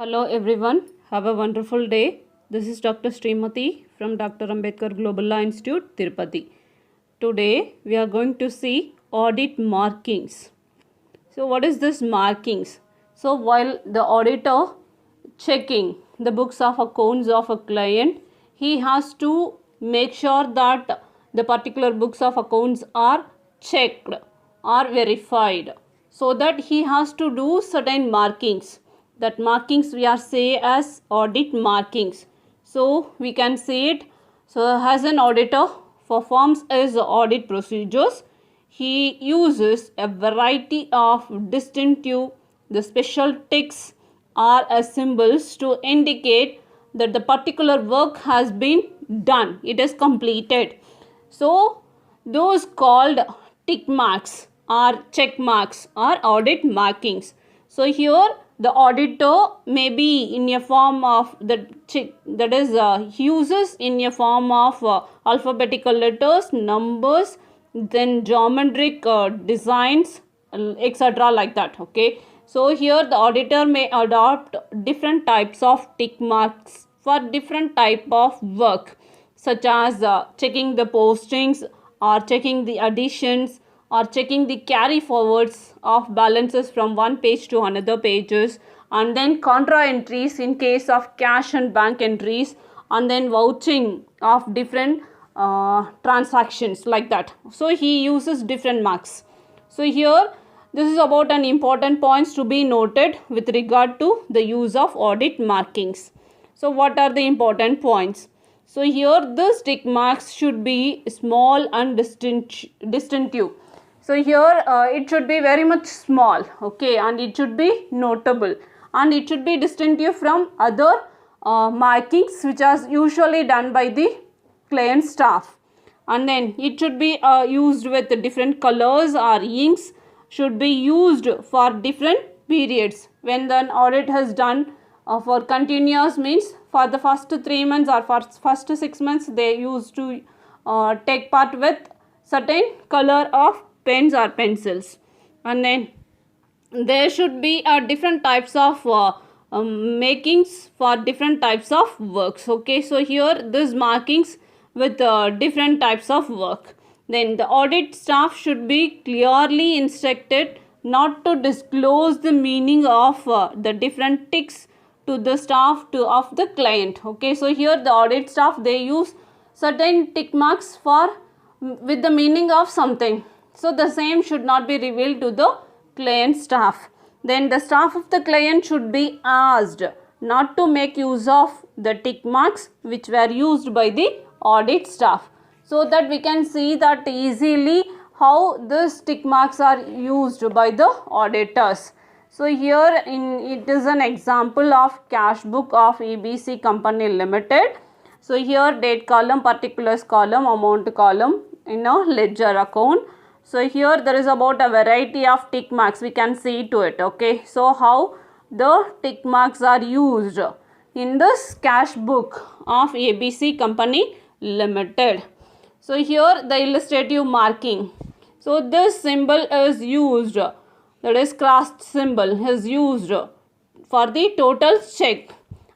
Hello everyone, have a wonderful day. This is Dr. Srimati from Dr. Ambedkar Global Law Institute, Tirupati. Today we are going to see audit markings. So what is this markings? So while the auditor checking the books of accounts of a client, he has to make sure that the particular books of accounts are checked or verified, so that he has to do certain markings. That markings we are say as audit markings. So we can say it. So as an auditor performs his audit procedures, he uses a variety of distinctive, the special ticks or as symbols to indicate that the particular work has been done, it is completed. So those called tick marks or check marks or audit markings. So here the auditor may be in a form of the check, that is he uses in a form of alphabetical letters, numbers, then geometric designs, etc. like that. Okay, so here the auditor may adopt different types of tick marks for different type of work, such as checking the postings or checking the additions or checking the carry forwards of balances from one page to another pages, and then contra entries in case of cash and bank entries, and then vouching of different transactions like that. So he uses different marks. So here this is about an important points to be noted with regard to the use of audit markings. So what are the important points? So here this tick marks should be small and distinctive. So here it should be very much small, okay, and it should be notable, and it should be distinctive from other markings which are usually done by the client staff. And then it should be used with different colors or inks, should be used for different periods. When the audit has done for continuous, means for the first 3 months or first 6 months they used to take part with certain color of pens or pencils. And then there should be different types of makings for different types of works. Okay, so here these markings with different types of work. Then the audit staff should be clearly instructed not to disclose the meaning of the different ticks to the staff of the client. Okay, so here the audit staff, they use certain tick marks for with the meaning of something. So the same should not be revealed to the client staff. Then the staff of the client should be asked not to make use of the tick marks which were used by the audit staff, so that we can see that easily how these tick marks are used by the auditors. So here it is an example of cash book of ABC Company Limited. So here date column, particulars column, amount column in a ledger account. So here there is about a variety of tick marks, we can see to it. Okay, so how the tick marks are used in this cash book of ABC Company Limited. So here the illustrative marking. So this symbol is used, that is cross symbol is used for the total check,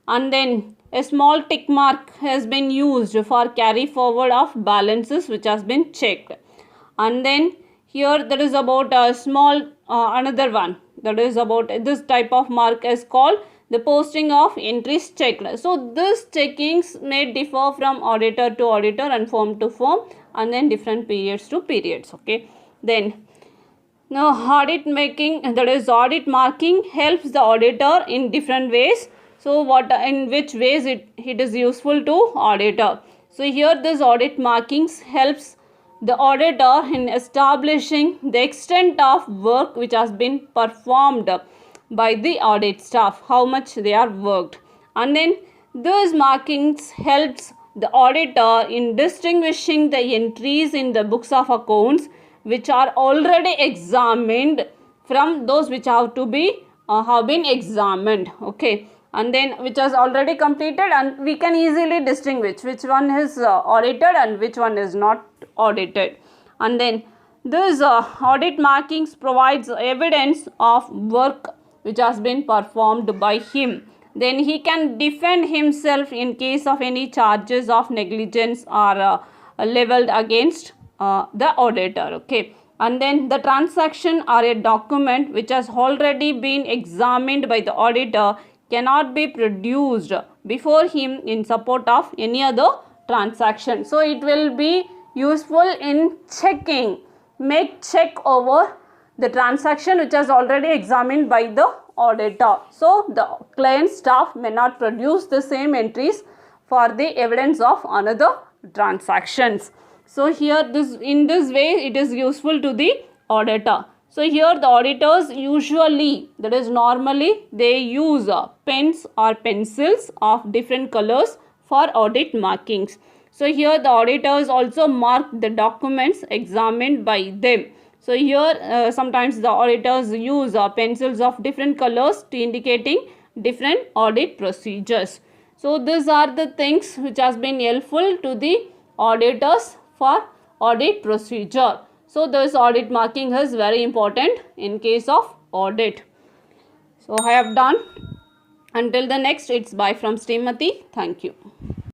and then a small tick mark has been used for carry forward of balances which has been checked. And then here there is about a small another one, that is about this type of mark is called the posting of entries checked. So this checkings may differ from auditor to auditor and firm to firm, and then different periods to periods. Okay, then now audit making, that is audit marking, helps the auditor in different ways. So what, in which ways it is useful to auditor? So here this audit markings helps the auditor in establishing the extent of work which has been performed by the audit staff, how much they are worked. And then those markings helps the auditor in distinguishing the entries in the books of accounts which are already examined from those which have to be have been examined. Okay, and then which is already completed, and we can easily distinguish which one is audited and which one is not audited. And then this audit markings provides evidence of work which has been performed by him then he can defend himself in case of any charges of negligence are leveled against the auditor. Okay, and then the transaction or a document which has already been examined by the auditor cannot be produced before him in support of any other transaction. So it will be useful in checking, make check over the transaction which has already examined by the auditor. So the client staff may not produce the same entries for the evidence of another transactions. So here in this way it is useful to the auditor. So here the auditors usually, that is normally, they use pens or pencils of different colors for audit markings. So here the auditors also mark the documents examined by them. So here sometimes the auditors use pencils of different colors to indicating different audit procedures. So these are the things which has been helpful to the auditors for audit procedure. So this audit marking is very important in case of audit. So I have done. Until the next, it's bye from Srimati. Thank you.